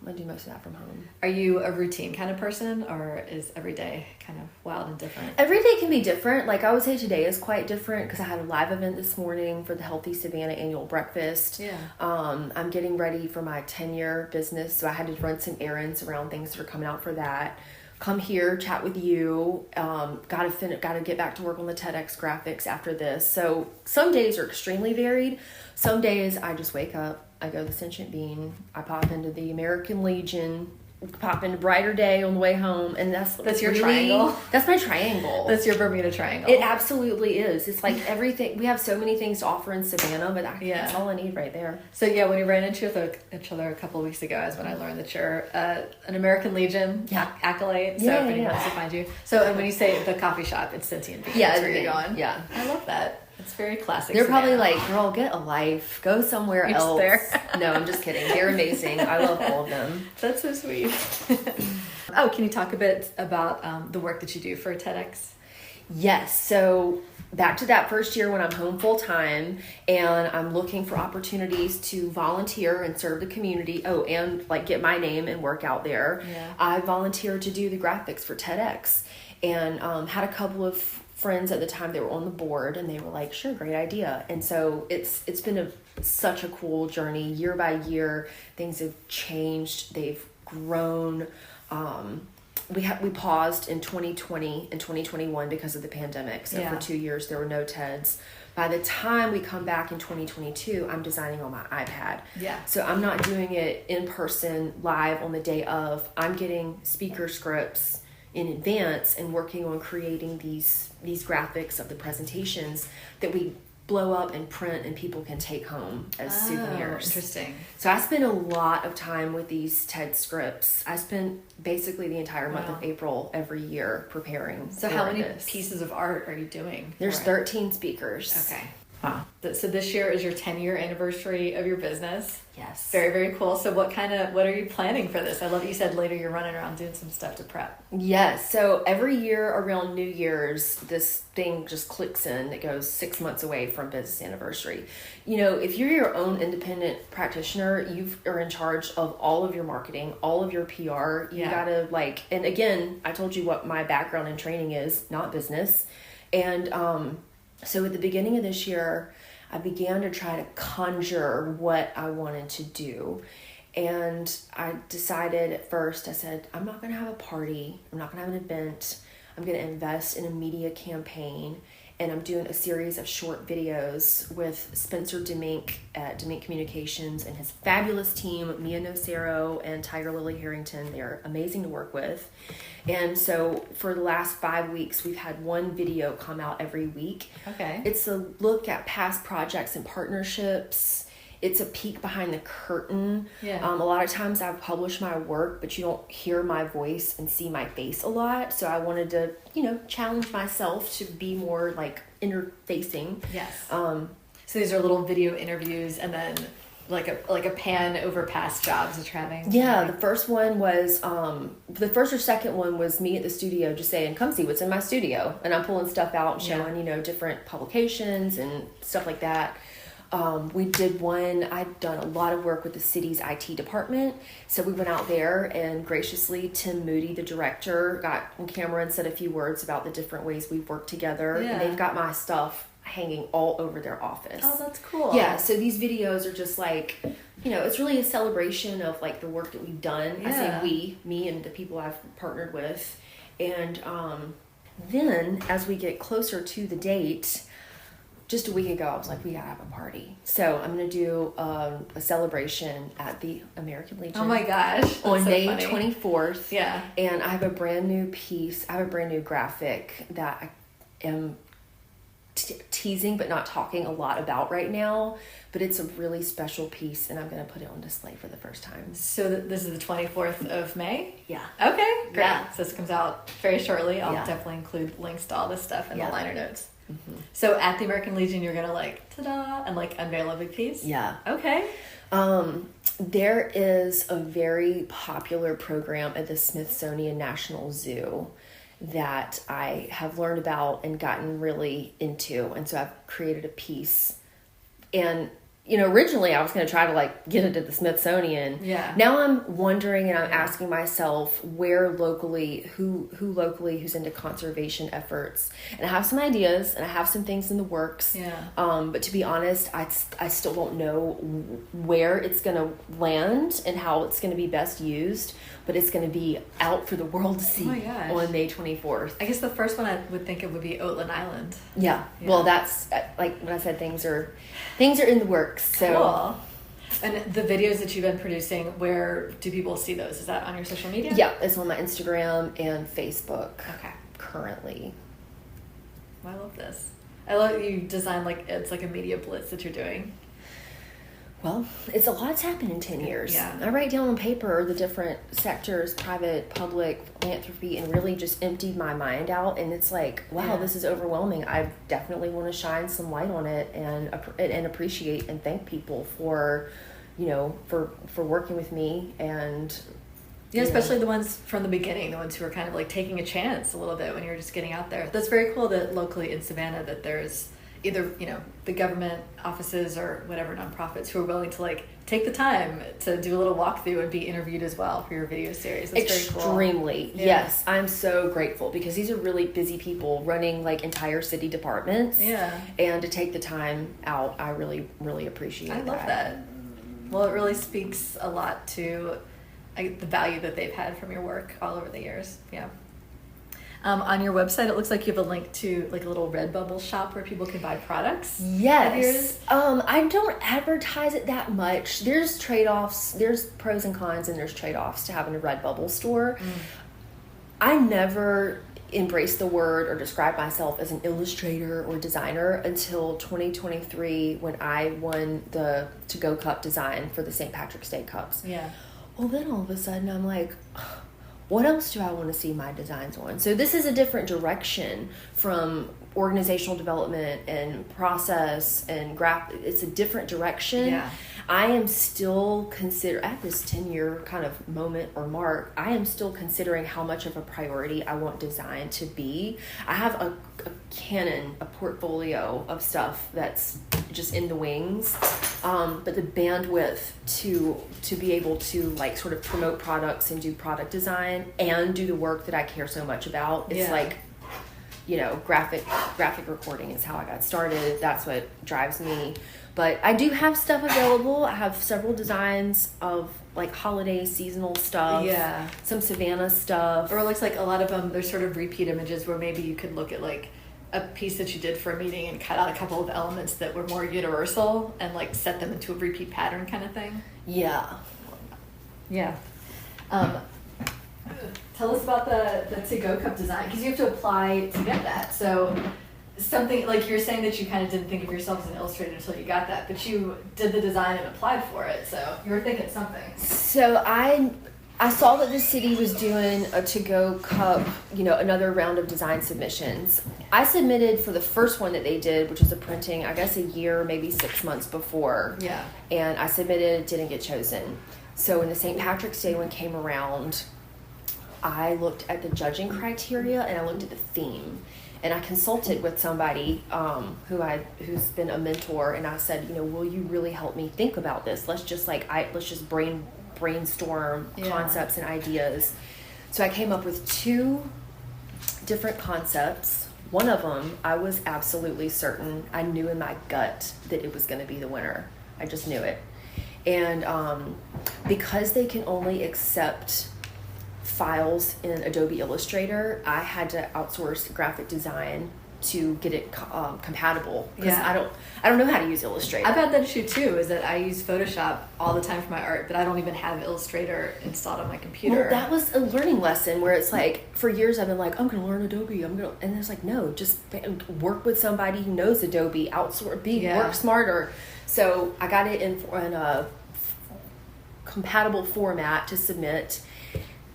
I do most of that from home. Are you a routine kind of person, or is every day kind of wild and different? Every day can be different. Like I would say today is quite different because I had a live event this morning for the Healthy Savannah annual breakfast. Yeah. I'm getting ready for my 10-year business, so I had to run some errands around things that are coming out for that. Come here, chat with you. Got to get back to work on the TEDx graphics after this. So some days are extremely varied. Some days I just wake up, I go to the Sentient Bean, I pop into the American Legion, pop into Brighter Day on the way home, and that's your triangle. That's my triangle. That's your Bermuda Triangle. It absolutely is. It's like everything. We have so many things to offer in Savannah, but that's all I need right there. So when we ran into each other a couple of weeks ago, is when I learned that you're an American Legion accolade. So if anyone wants to find you. So and when you say the coffee shop, it's Sentient Bean. That's where you're going. Yeah, I love that. It's very classic. They're probably like, girl, get a life. Go somewhere else. There. No, I'm just kidding. They're amazing. I love all of them. That's so sweet. Oh, can you talk a bit about the work that you do for TEDx? Yes. So back to that first year when I'm home full time and I'm looking for opportunities to volunteer and serve the community. Oh, and like get my name and work out there. Yeah. I volunteered to do the graphics for TEDx and had a couple of friends at the time that were on the board and they were like, sure, great idea. And so it's been such a cool journey. Year by year, things have changed. They've grown. We paused in 2020 and 2021 because of the pandemic. So for 2 years, there were no TEDs. By the time we come back in 2022, I'm designing on my iPad. Yeah. So I'm not doing it in person live on the day of. I'm getting speaker scripts in advance and working on creating these graphics of the presentations that we blow up and print and people can take home as souvenirs. Interesting. So I spent a lot of time with these TED scripts. I spent basically the entire month of April every year preparing. So how many pieces of art are you doing? There's 13 speakers. Okay. Wow. So this year is your 10-year anniversary of your business. Yes. Very, very cool. So what are you planning for this? I love that you said later you're running around doing some stuff to prep. Yes. So every year around New Year's, this thing just clicks in. It goes 6 months away from business anniversary. You know, if you're your own independent practitioner, you are in charge of all of your marketing, all of your PR. You gotta and again, I told you what my background and training is, not business. And, so at the beginning of this year, I began to try to conjure what I wanted to do. And I decided at first, I said, I'm not going to have a party. I'm not going to have an event. I'm going to invest in a media campaign. And I'm doing a series of short videos with Spencer Demink at Demink Communications and his fabulous team, Mia Nocero and Tiger Lily Harrington. They're amazing to work with. And so for the last 5 weeks, we've had one video come out every week. Okay. It's a look at past projects and partnerships. It's a peek behind the curtain. Yeah. A lot of times I've published my work, but you don't hear my voice and see my face a lot. So I wanted to, challenge myself to be more interfacing. Yes. So these are little video interviews and then like a pan over past jobs that you're having. Yeah. The first one was, the first or second one was me at the studio just saying, come see what's in my studio. And I'm pulling stuff out and showing, different publications and stuff like that. We did one, I'd done a lot of work with the city's IT department. So we went out there and graciously Tim Moody, the director, got on camera and said a few words about the different ways we've worked together. Yeah. And they've got my stuff hanging all over their office. Oh, that's cool. Yeah. So these videos are just it's really a celebration of the work that we've done. Yeah. I say me and the people I've partnered with. And then as we get closer to the date, just a week ago, I was like, we gotta have a party. So I'm gonna do a celebration at the American Legion. Oh my gosh. On May 24th. Yeah. And I have a brand new piece. I have a brand new graphic that I am teasing but not talking a lot about right now. But it's a really special piece and I'm gonna put it on display for the first time. So this is the 24th of May? Yeah. Okay, great. Yeah. So this comes out very shortly. I'll definitely include links to all this stuff in the liner notes. Mm-hmm. So at the American Legion, you're gonna ta-da, and unveil a big piece? Yeah. Okay. There is a very popular program at the Smithsonian National Zoo that I have learned about and gotten really into. And so I've created a piece. And originally I was going to try to get it at the Smithsonian. Yeah. Now I'm wondering and I'm asking myself who's into conservation efforts. And I have some ideas and I have some things in the works. Yeah. But to be honest, I still don't know where it's going to land and how it's going to be best used. But it's going to be out for the world to see on May 24th. I guess the first one I would think of would be Oatland Island. Yeah. Well, that's like when I said things are in the works. So. Cool. And the videos that you've been producing, where do people see those? Is that on your social media? Yeah, it's on my Instagram and Facebook. Okay. Currently. I love this. I love that you design it's like a media blitz that you're doing. Well, it's a lot's happened in 10 years. Yeah. I write down on paper the different sectors, private, public, philanthropy, and really just emptied my mind out. And it's wow, this is overwhelming. I definitely want to shine some light on it and appreciate and thank people for, for working with me and Yeah, especially the ones from the beginning, the ones who are kind of like taking a chance a little bit when you're just getting out there. That's very cool that locally in Savannah that there's either, the government offices or whatever nonprofits who are willing to like take the time to do a little walkthrough and be interviewed as well for your video series. That's extremely very cool. Yes, I'm so grateful because these are really busy people running like entire city departments. Yeah. And to take the time out, I really, really appreciate that. I love that. Well, it really speaks a lot to the value that they've had from your work all over the years. Yeah. On your website, it looks like you have a link to like a little Redbubble shop where people can buy products. Yes. I don't advertise it that much. There's trade-offs. There's pros and cons, and there's trade-offs to having a Redbubble store. I never embraced the word or described myself as an illustrator or designer until 2023 when I won the to-go cup design for the St. Patrick's Day cups. Yeah. Well, then all of a sudden I'm like, what else do I want to see my designs on? So this is a different direction from organizational development and process and it's a different direction. Yeah. I am still at this 10-year kind of moment or mark, I am still considering how much of a priority I want design to be. I have a portfolio of stuff that's just in the wings. But the bandwidth to be able to like sort of promote products and do product design and do the work that I care so much about. It's like, graphic recording is how I got started. That's what drives me. But I do have stuff available. I have several designs of like holiday seasonal stuff. Yeah. Some Savannah stuff. Or it looks like a lot of them, they're sort of repeat images where maybe you could look at like a piece that you did for a meeting and cut out a couple of elements that were more universal and like set them into a repeat pattern kind of thing. Yeah. Yeah. Tell us about the to-go cup design, because you have to apply to get that. So something like you're saying that you kind of didn't think of yourself as an illustrator until you got that, but you did the design and applied for it. So you were thinking something. So I saw that the city was doing a to-go cup, another round of design submissions. I submitted for the first one that they did, which was a printing, I guess a year, maybe 6 months before. Yeah. And I submitted, didn't get chosen. So when the St. Patrick's Day one came around, I looked at the judging criteria and I looked at the theme. And I consulted with somebody who's been a mentor, and I said, will you really help me think about this? Let's just brainstorm concepts and ideas. So I came up with 2 different concepts. One of them, I was absolutely certain. I knew in my gut that it was going to be the winner. I just knew it. And because they can only accept files in Adobe Illustrator, I had to outsource graphic design to get it compatible, because I don't know how to use Illustrator. I've had that issue too, is that I use Photoshop all the time for my art, but I don't even have Illustrator installed on my computer. Well, that was a learning lesson where it's like, for years I've been like, I'm going to learn Adobe, and it's like, no, just work with somebody who knows Adobe, work smarter. So I got it in a compatible format to submit.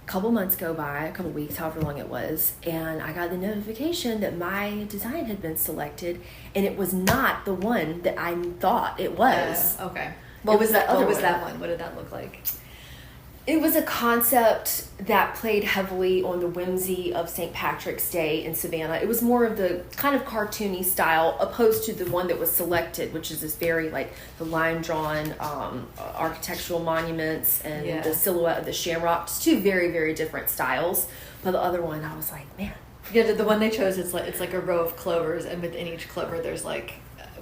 Couple months go by, a couple weeks, however long it was, and I got the notification that my design had been selected, and it was not the one that I thought it was. Okay. What was that one? What did that look like? It was a concept that played heavily on the whimsy of St. Patrick's Day in Savannah. It was more of the kind of cartoony style, opposed to the one that was selected, which is this very like the line drawn architectural monuments and the silhouette of the shamrock. Just 2 very, very different styles. But the other one, I was like, man. Yeah, the one they chose, it's like a row of clovers, and within each clover there's like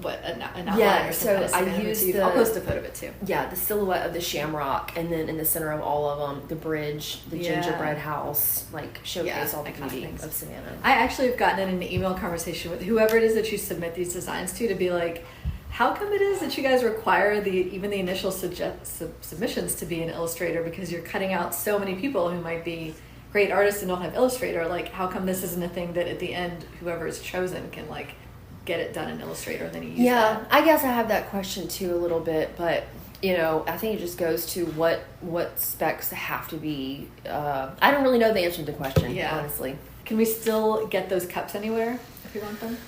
an outline or something. So I used I'll post a photo of it too. Yeah, the silhouette of the shamrock, and then in the center of all of them, the bridge, the gingerbread house, like showcase all the beauty of Savannah. I actually have gotten in an email conversation with whoever it is that you submit these designs to be like, how come it is that you guys require even the initial submissions to be an illustrator, because you're cutting out so many people who might be great artists and don't have Illustrator? Like, how come this isn't a thing that at the end whoever is chosen can like get it done in Illustrator and then you use that? I guess I have that question too a little bit, but I think it just goes to what specs have to be. I don't really know the answer to the question, honestly. Can we still get those cups anywhere if you want them?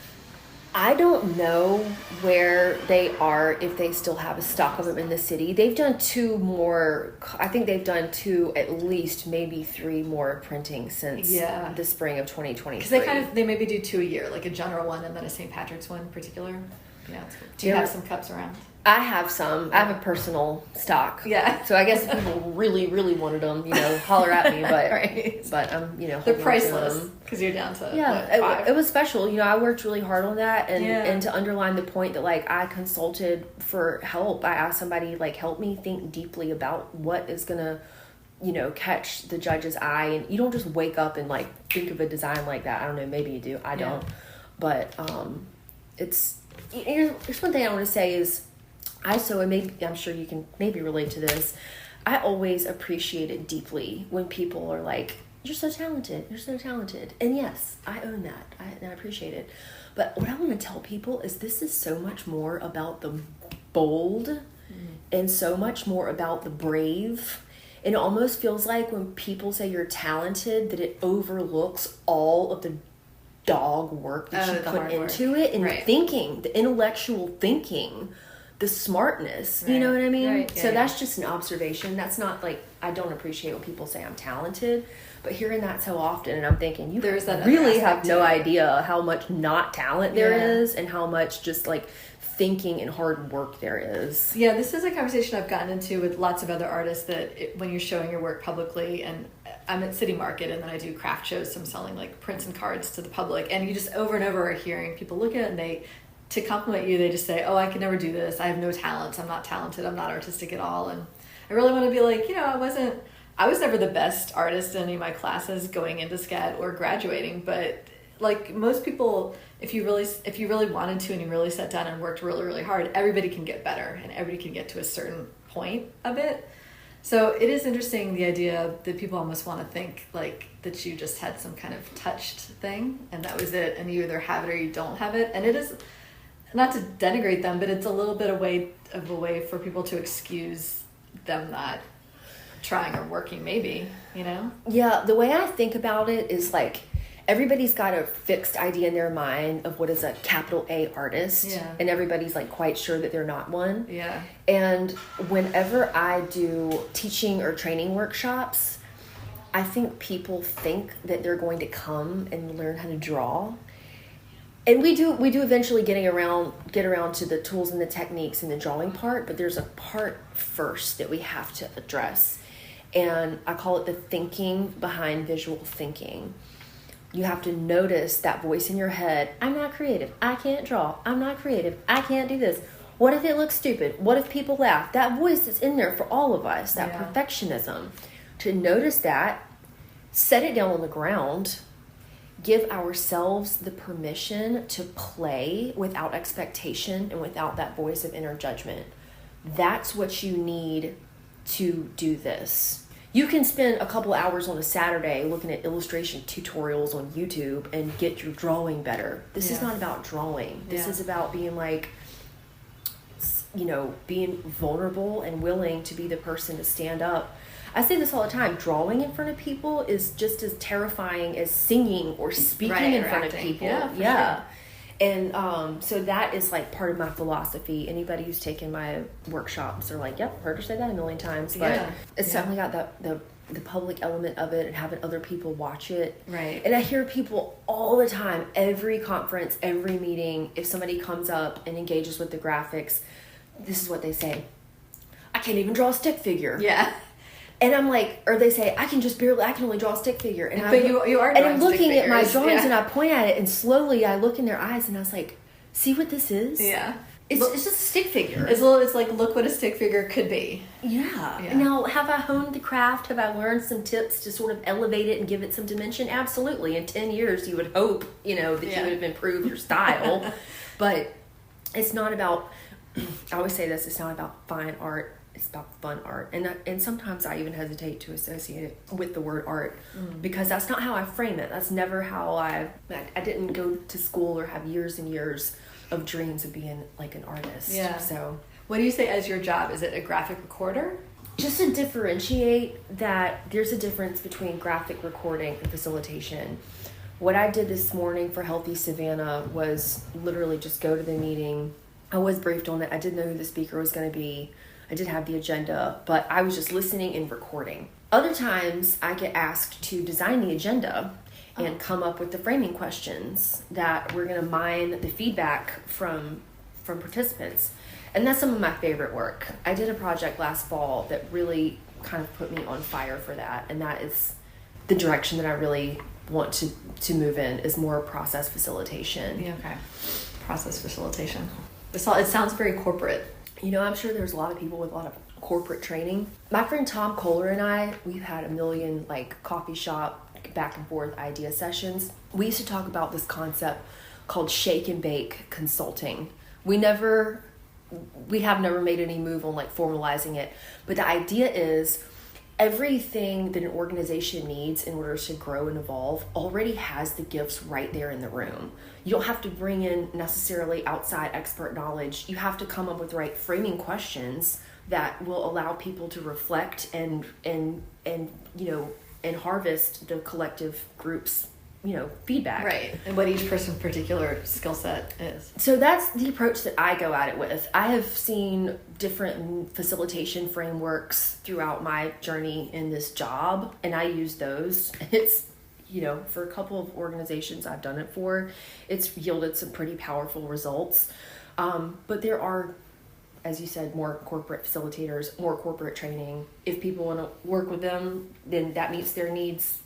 I don't know where they are, if they still have a stock of them in the city. They've done two more, I think they've done two, at least maybe three more printing since the spring of 2023. Because they maybe do two a year, like a general one and then a St. Patrick's one in particular. Yeah. Do you have some cups around? I have some. I have a personal stock. Yeah. So I guess if people really, really wanted them, holler at me. But right. But they're priceless because you're down to it was special. I worked really hard on that, and to underline the point that I consulted for help. I asked somebody help me think deeply about what is gonna catch the judge's eye, and you don't just wake up and think of a design like that. I don't know. Maybe you do. I don't. But there's one thing I want to say is. I'm sure you can maybe relate to this. I always appreciate it deeply when people are like, you're so talented. You're so talented. And yes, I own that. I appreciate it. But what I want to tell people is this is so much more about the bold and so much more about the brave. And it almost feels like when people say you're talented, that it overlooks all of the dog work that you put into it and thinking, the intellectual thinking, the smartness, you know what I mean? Right. Yeah, so that's just an observation. That's not I don't appreciate when people say I'm talented, but hearing that so often, and I'm thinking, you really have no idea how much not talent there is and how much just thinking and hard work there is. Yeah, this is a conversation I've gotten into with lots of other artists when you're showing your work publicly, and I'm at City Market and then I do craft shows, so I'm selling prints and cards to the public, and you just over and over are hearing people look at it and to compliment you, they just say, oh, I could never do this. I have no talent. I'm not talented. I'm not artistic at all. And I really want to be I was never the best artist in any of my classes going into SCAD or graduating. But most people, if you really wanted to and you really sat down and worked really, really hard, everybody can get better and everybody can get to a certain point of it. So it is interesting, the idea that people almost want to think that you just had some kind of touched thing and that was it. And you either have it or you don't have it. And it is... not to denigrate them, but it's a little bit of a way for people to excuse them not trying or working, maybe, Yeah, the way I think about it is everybody's got a fixed idea in their mind of what is a capital A artist, and everybody's quite sure that they're not one. Yeah. And whenever I do teaching or training workshops, I think people think that they're going to come and learn how to draw. And we do eventually get around to the tools and the techniques and the drawing part, but there's a part first that we have to address. And I call it the thinking behind visual thinking. You have to notice that voice in your head. I'm not creative. I can't draw. I'm not creative. I can't do this. What if it looks stupid? What if people laugh? That voice is in there for all of us, that perfectionism. To notice that, set it down on the ground, give ourselves the permission to play without expectation and without that voice of inner judgment. That's what you need to do this. You can spend a couple hours on a Saturday looking at illustration tutorials on YouTube and get your drawing better. This is not about drawing. This is about being being vulnerable and willing to be the person to stand up. I say this all the time. Drawing in front of people is just as terrifying as singing or speaking in front of people. Yeah. Sure. And so that is part of my philosophy. Anybody who's taken my workshops are yep, heard her say that a million times. But it's definitely got the public element of it and having other people watch it. Right. And I hear people all the time, every conference, every meeting, if somebody comes up and engages with the graphics, this is what they say. I can't even draw a stick figure. Yeah. And I'm or they say, I can only draw a stick figure. And you are. And I'm looking at my drawings and I point at it and slowly I look in their eyes and I was see what this is? Yeah. It's just a stick figure. It's look what a stick figure could be. Yeah. Now, have I honed the craft? Have I learned some tips to sort of elevate it and give it some dimension? Absolutely. In 10 years, you would hope, that you would have improved your style. But it's not about, I always say this, it's not about fine art. It's about fun art. And sometimes I even hesitate to associate it with the word art because that's not how I frame it. That's never how I didn't go to school or have years and years of dreams of being an artist. Yeah. So what do you say as your job? Is it a graphic recorder? Just to differentiate that there's a difference between graphic recording and facilitation. What I did this morning for Healthy Savannah was literally just go to the meeting. I was briefed on it. I didn't know who the speaker was going to be. I did have the agenda, but I was just listening and recording. Other times I get asked to design the agenda and come up with the framing questions that we're going to mine the feedback from participants. And that's some of my favorite work. I did a project last fall that really kind of put me on fire for that. And that is the direction that I really want to move in, is more process facilitation. Yeah, okay. Process facilitation. It sounds very corporate. You know, I'm sure there's a lot of people with a lot of corporate training. My friend Tom Kohler and I, we've had a million like coffee shop back and forth idea sessions. We used to talk about this concept called shake and bake consulting. We have never made any move on like formalizing it, but the idea is everything that an organization needs in order to grow and evolve already has the gifts right there in the room. You don't have to bring in necessarily outside expert knowledge. You have to come up with the right framing questions that will allow people to reflect and harvest the collective group's feedback. Right. And what each person's particular skill set is. So that's the approach that I go at it with. I have seen different facilitation frameworks throughout my journey in this job, and I use those. It's, for a couple of organizations I've done it for, it's yielded some pretty powerful results. But there are, as you said, more corporate facilitators, more corporate training. If people want to work with them, then that meets their needs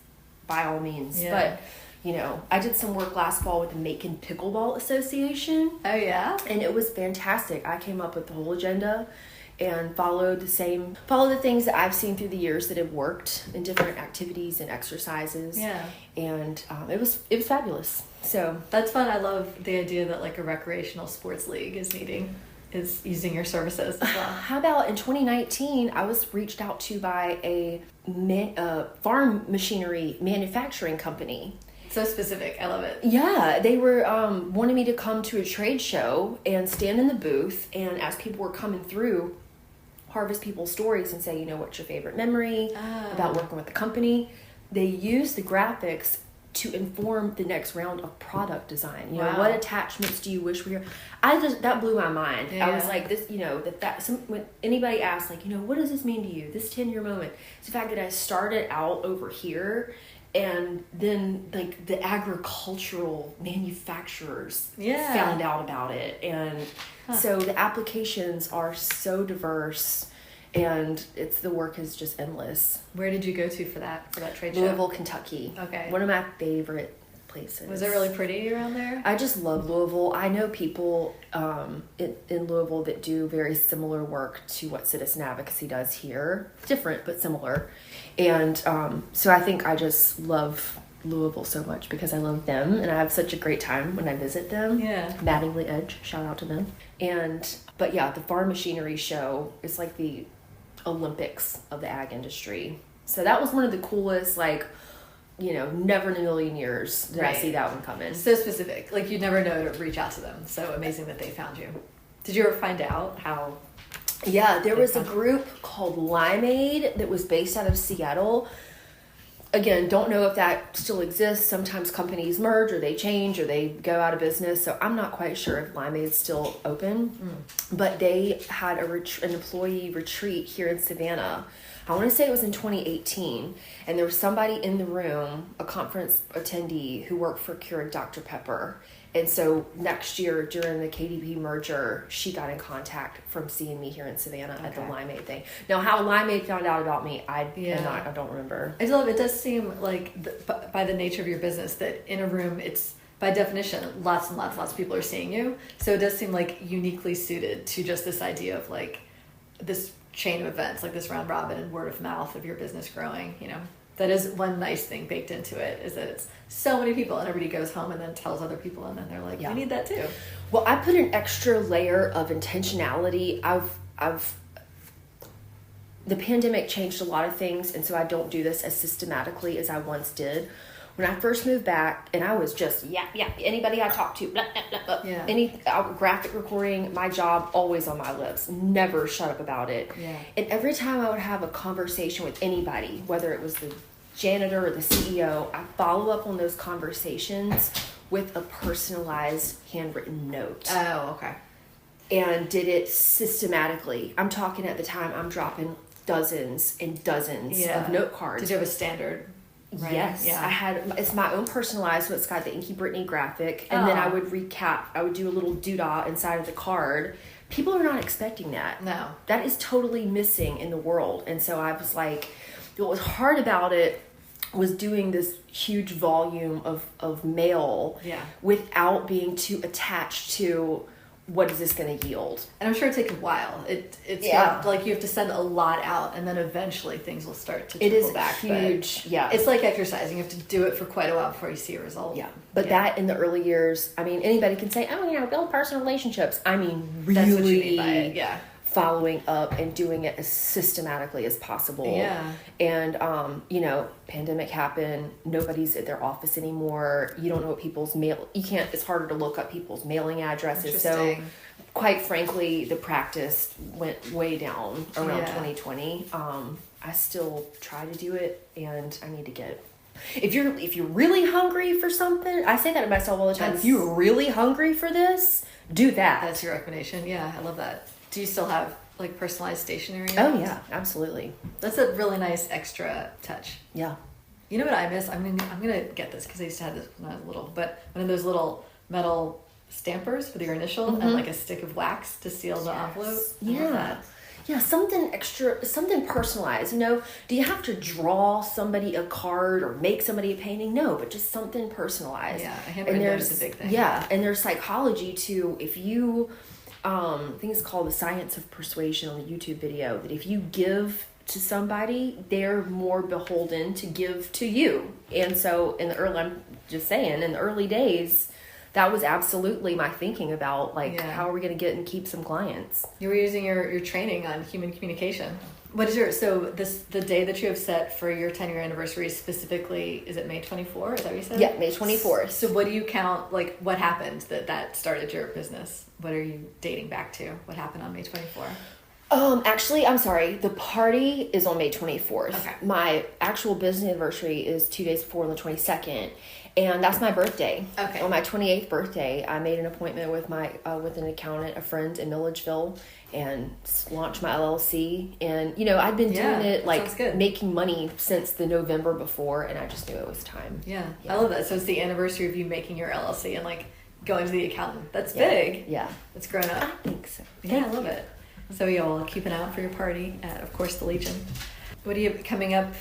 by all means. Yeah. But I did some work last fall with the Macon Pickleball Association. Oh, yeah? And it was fantastic. I came up with the whole agenda and followed the things that I've seen through the years that have worked in different activities and exercises. Yeah. And it was fabulous. So that's fun. I love the idea that like a recreational sports league is using your services as well. How about in 2019, I was reached out to by a farm machinery manufacturing company. So specific. I love it. Yeah, they were wanting me to come to a trade show and stand in the booth, and as people were coming through, harvest people's stories and say, what's your favorite memory about working with the company. They used the graphics to inform the next round of product design. Wow. What attachments do you wish were here? That blew my mind. Yeah. I was like, this, when anybody asks, like, what does this mean to you? This 10-year moment. It's the fact that I started out over here, and then like the agricultural manufacturers found out about it. And so the applications are so diverse, and the work is just endless. Where did you go to for that trade show? Louisville, Kentucky. Okay. One of my favorite places. Was it really pretty around there? I just love Louisville. I know people in Louisville that do very similar work to what Citizen Advocacy does here. Different, but similar. And so I think I just love Louisville so much because I love them, and I have such a great time when I visit them. Yeah. Mattingly Edge, shout out to them. But yeah, the farm machinery show is like the Olympics of the ag industry. So that was one of the coolest, never in a million years did I see that one coming. So specific. Like you'd never know to reach out to them. So amazing that they found you. Did you ever find out how? Yeah, there was a group called Limeade that was based out of Seattle. Again, don't know if that still exists. Sometimes companies merge or they change or they go out of business. So I'm not quite sure if Limeade's still open. But they had an employee retreat here in Savannah. I want to say it was in 2018. And there was somebody in the room, a conference attendee, who worked for Keurig Dr. Pepper. And so next year during the KDP merger, she got in contact from seeing me here in Savannah at the Limeade thing. Now, how Limeade found out about me, I don't remember. I love it. It does seem like by the nature of your business that in a room, it's by definition, lots and lots of people are seeing you. So it does seem like uniquely suited to just this idea of like this chain of events, like this round robin and word of mouth of your business growing, That is one nice thing baked into it, is that it's so many people and everybody goes home and then tells other people and then they're like, we need that too. Well, I put an extra layer of intentionality. The pandemic changed a lot of things, and so I don't do this as systematically as I once did. When I first moved back, and I was just, anybody I talked to, blah, blah, blah, blah. Yeah. Any graphic recording, my job, always on my lips. Never shut up about it. Yeah. And every time I would have a conversation with anybody, whether it was the janitor or the CEO, I follow up on those conversations with a personalized handwritten note. Oh, okay. And did it systematically. I'm talking at the time, I'm dropping dozens and dozens of note cards. Did you have a standard? Right? Yes. Yeah. It's my own personalized, so it's got the InkyBrittany graphic. And then I would recap, I would do a little doodah inside of the card. People are not expecting that. No. That is totally missing in the world. And so I was like, what was hard about it was doing this huge volume of mail without being too attached to what is this going to yield. And I'm sure it takes a while. It's not like you have to send a lot out and then eventually things will start to trickle back. It is huge. Yeah. It's like exercising. You have to do it for quite a while before you see a result. Yeah. But that in the early years, I mean, anybody can say, oh, build personal relationships. I mean, really That's what you mean by it. Yeah. Following up and doing it as systematically as possible. Yeah. And, pandemic happened. Nobody's at their office anymore. You don't know what people's it's harder to look up people's mailing addresses. So quite frankly, the practice went way down around 2020. I still try to do it, and I need to get, if you're really hungry for something, I say that to myself all the time. If you're really hungry for this, do that. That's your recommendation. Yeah. I love that. Do you still have like personalized stationery? Oh yeah, absolutely. That's a really nice extra touch. Yeah. You know what I miss? I'm gonna get this because I used to have this when I was little. But one of those little metal stampers with your initial and like a stick of wax to seal the envelope. Yeah, something extra, something personalized. Do you have to draw somebody a card or make somebody a painting? No, but just something personalized. Yeah, a handwritten note is a big thing. Yeah, and there's psychology too. If you I think it's called The Science of Persuasion on the YouTube video, that if you give to somebody, they're more beholden to give to you. And so I'm just saying, in the early days, that was absolutely my thinking about how are we going to get and keep some clients. You were using your training on human communication. What is the day that you have set for your 10-year anniversary specifically, is it May 24? Is that what you said? Yeah, May 24th. So what do you count, what happened that started your business? What are you dating back to? What happened on May 24? Actually, I'm sorry. The party is on May 24th. Okay. My actual business anniversary is 2 days before, on the 22nd. And that's my birthday. Okay. On my 28th birthday, I made an appointment with with an accountant, a friend in Milledgeville, and launched my LLC. And I'd been doing it making money since the November before, and I just knew it was time. Yeah. I love that. So it's the anniversary of you making your LLC and going to the accountant. That's big. Yeah. It's grown up. I think so. Yeah, I love it. So you'll keep an eye out for your party at, of course, the Legion. What do you have coming up?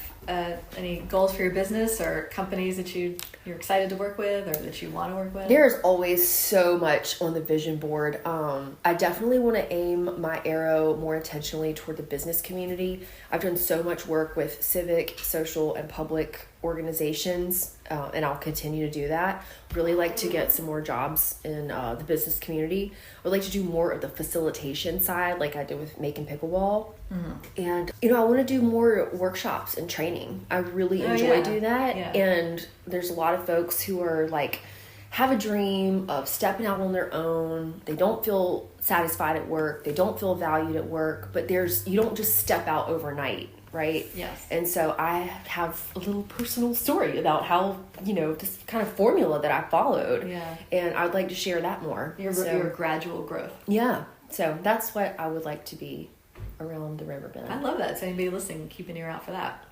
Any goals for your business or companies that you're excited to work with or that you want to work with? There's always so much on the vision board. I definitely want to aim my arrow more intentionally toward the business community. I've done so much work with civic, social, and public organizations, and I'll continue to do that. Really like to get some more jobs in the business community. I would like to do more of the facilitation side, like I did with making pickleball. Mm-hmm. And I want to do more workshops and training. I really enjoy doing that. Yeah. And there's a lot of folks who are have a dream of stepping out on their own. They don't feel satisfied at work. They don't feel valued at work. But you don't just step out overnight, right? Yes. And so I have a little personal story about how, this kind of formula that I followed. Yeah. And I'd like to share that more. Your gradual growth. Yeah. So that's what I would like to be around the river bend. I love that. So anybody listening, keep an ear out for that.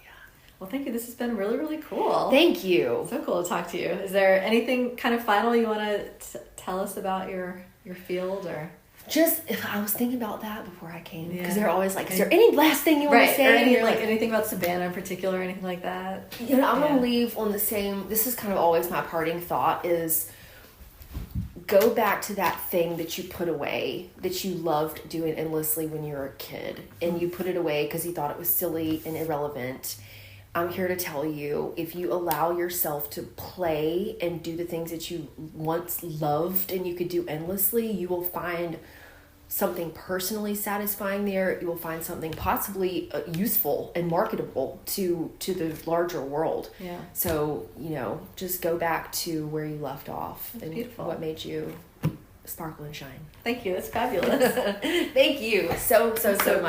Well, thank you. This has been really, really cool. Thank you. So cool to talk to you. Is there anything kind of final you want to tell us about your field or? Just, if I was thinking about that before I came, because they're always is there any last thing you want to say? Or anything about Savannah in particular or anything like that? I'm going to leave on the same, this is kind of always my parting thought is, go back to that thing that you put away, that you loved doing endlessly when you were a kid, and you put it away because you thought it was silly and irrelevant. I'm here to tell you, if you allow yourself to play and do the things that you once loved and you could do endlessly, you will find something personally satisfying there. You will find something possibly useful and marketable to the larger world. Yeah. So, just go back to where you left off. That's and beautiful. What made you sparkle and shine. Thank you. That's fabulous. Thank you so much. Cool.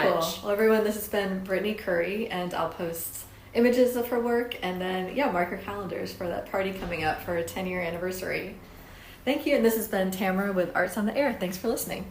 Well, everyone, this has been Brittany Curry, and I'll post images of her work, and then, yeah, mark your calendars for that party coming up for a 10-year anniversary. Thank you, and this has been Tamara with Arts on the Air. Thanks for listening.